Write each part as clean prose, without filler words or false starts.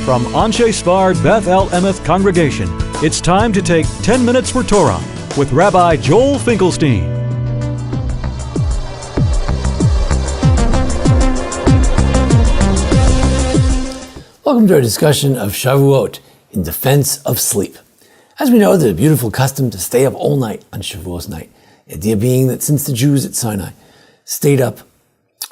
From Anshei Sphard-Beth Emeth congregation, it's time to take 10 minutes for Torah with Rabbi Joel Finkelstein. Welcome to our discussion of Shavuot in defense of sleep. As we know, there's a beautiful custom to stay up all night on Shavuot night. The idea being that since the Jews at Sinai stayed up,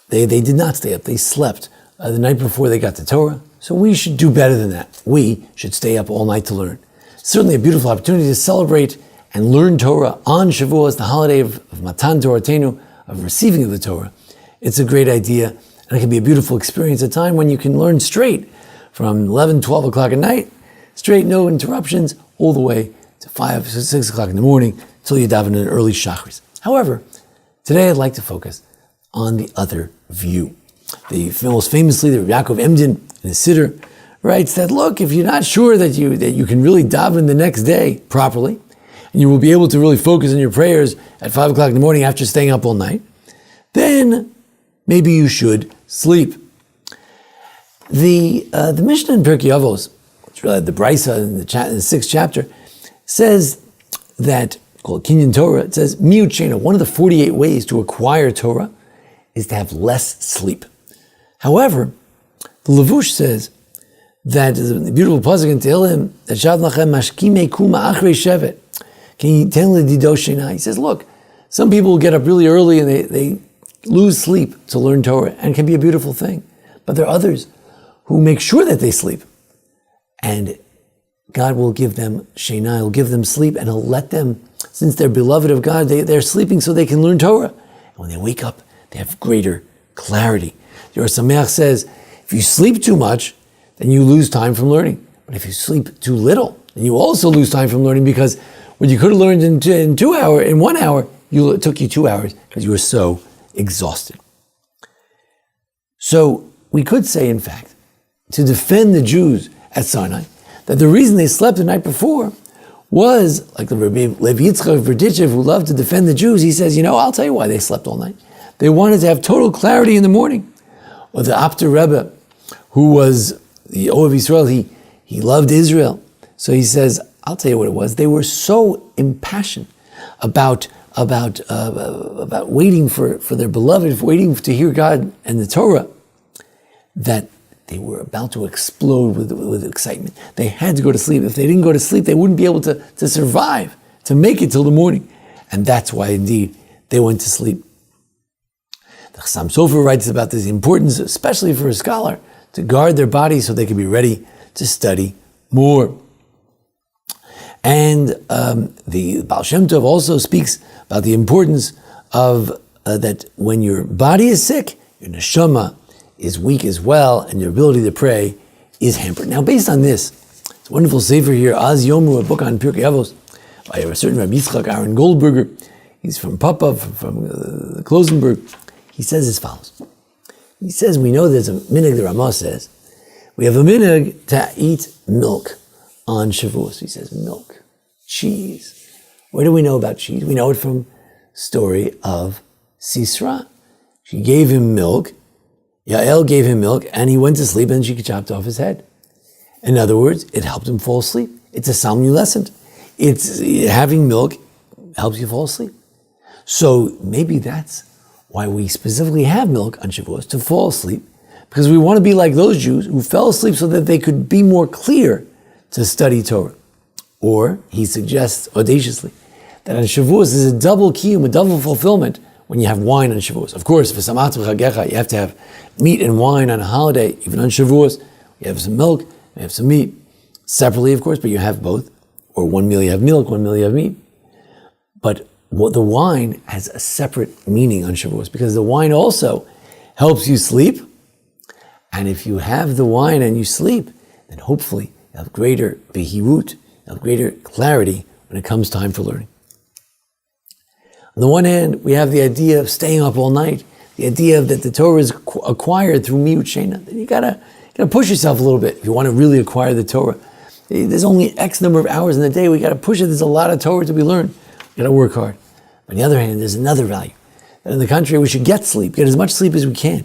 they did not stay up, they slept the night before they got the Torah. So we should do better than that. We should stay up all night to learn. Certainly a beautiful opportunity to celebrate and learn Torah on Shavuot, the holiday of Matan Toratenu, of receiving of the Torah. It's a great idea, and it can be a beautiful experience, a time when you can learn straight from 11, 12 o'clock at night, straight, no interruptions, all the way to 5, 6 o'clock in the morning, until you daven an early Shachris. However, today I'd like to focus on the other view. The most famously, the Rabbi Yaakov Emden in his Siddur writes that, look, if you're not sure that you can really daven the next day properly, and you will be able to really focus on your prayers at 5 o'clock in the morning after staying up all night, then maybe you should sleep. The Mishnah in Pirkei Avos, which really the Brisa in the 6th chapter, says that, called Kinyan Torah, it says, Miut Shena, one of the 48 ways to acquire Torah is to have less sleep. However, the Levush says that the beautiful pasuk in Tehillim that Shav Lachem Mashkimei Kuma Achrei Shevet. He says, look, some people will get up really early and they lose sleep to learn Torah, and it can be a beautiful thing. But there are others who make sure that they sleep, and God will give them Shena, He'll give them sleep, and He'll let them, since they're beloved of God, they're sleeping so they can learn Torah. And when they wake up, they have greater clarity. Yor Sameach says, if you sleep too much, then you lose time from learning. But if you sleep too little, then you also lose time from learning, because what you could have learned in 1 hour, it took you 2 hours because you were so exhausted. So we could say, in fact, to defend the Jews at Sinai, that the reason they slept the night before was, like the Rabbi Levi Yitzchak Verditchev, who loved to defend the Jews, he says, I'll tell you why they slept all night. They wanted to have total clarity in the morning. Or the Apter Rebbe, who was the Ohev Yisrael, he loved Israel. So he says, I'll tell you what it was. They were so impassioned about waiting for their beloved, waiting to hear God and the Torah, that they were about to explode with excitement. They had to go to sleep. If they didn't go to sleep, they wouldn't be able to survive, to make it till the morning. And that's why, indeed, they went to sleep. The Chassam Sofer writes about this importance, especially for a scholar, to guard their body so they can be ready to study more. And the Baal Shem Tov also speaks about the importance of that when your body is sick, your neshama is weak as well, and your ability to pray is hampered. Now, based on this, it's a wonderful sefer here, Az Yomu, a book on Pirkei Avos, by a certain Rabbi Yitzchak Aaron Goldberger. He's from Popov, from Klosenberg. He says as follows. He says, we know there's a minhag, the Ramah says, we have a minhag to eat milk on Shavuot. He says, milk, cheese. Where do we know about cheese? We know it from the story of Sisra. She gave him milk, Yael gave him milk, and he went to sleep, and she chopped off his head. In other words, it helped him fall asleep. It's a sound lesson. It's having milk helps you fall asleep. So maybe that's why we specifically have milk on Shavuot, to fall asleep, because we want to be like those Jews who fell asleep so that they could be more clear to study Torah. Or, he suggests audaciously, that on Shavuot is a double kiyum, a double fulfillment when you have wine on Shavuot. Of course, for Samat v'chagecha, you have to have meat and wine on a holiday. Even on Shavuot, you have some milk, you have some meat. Separately, of course, but you have both. Or one meal you have milk, one meal you have meat. But the wine has a separate meaning on Shavuot, because the wine also helps you sleep. And if you have the wine and you sleep, then hopefully you have greater behirut, you have greater clarity when it comes time for learning. On the one hand, we have the idea of staying up all night, the idea that the Torah is acquired through miut shena. Then you gotta push yourself a little bit if you want to really acquire the Torah. There's only X number of hours in the day. We gotta push it. There's a lot of Torah to be learned. We gotta work hard. On the other hand, there's another value. That in the contrary, we should get sleep, get as much sleep as we can,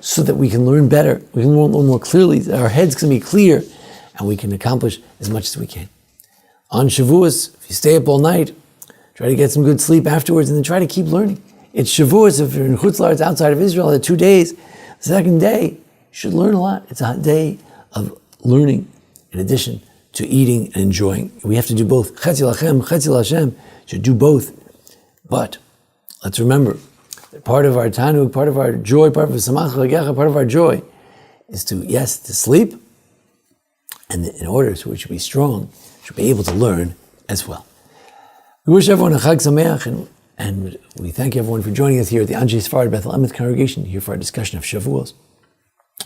so that we can learn better, we can learn more clearly, our heads can be clear, and we can accomplish as much as we can. On Shavuos, if you stay up all night, try to get some good sleep afterwards, and then try to keep learning. It's Shavuos, if you're in Chutz La'aretz, outside of Israel, the 2 days. The second day, you should learn a lot. It's a day of learning in addition to eating and enjoying. We have to do both. Chetzi lachem, chetzi l'Hashem. Should do both. But let's remember that part of our tanug, part of our joy, part of our joy is to sleep, and in order to which we be strong, should be able to learn as well. We wish everyone a Chag Sameach, and we thank everyone for joining us here at the Anshei Sphard-Beth Emeth congregation, here for our discussion of Shavuos.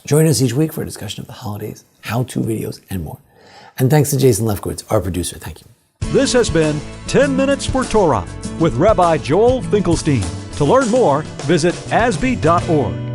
Join us each week for a discussion of the holidays, how-to videos, and more. And thanks to Jason Lefkowitz, our producer. Thank you. This has been 10 Minutes for Torah with Rabbi Joel Finkelstein. To learn more, visit asb.org.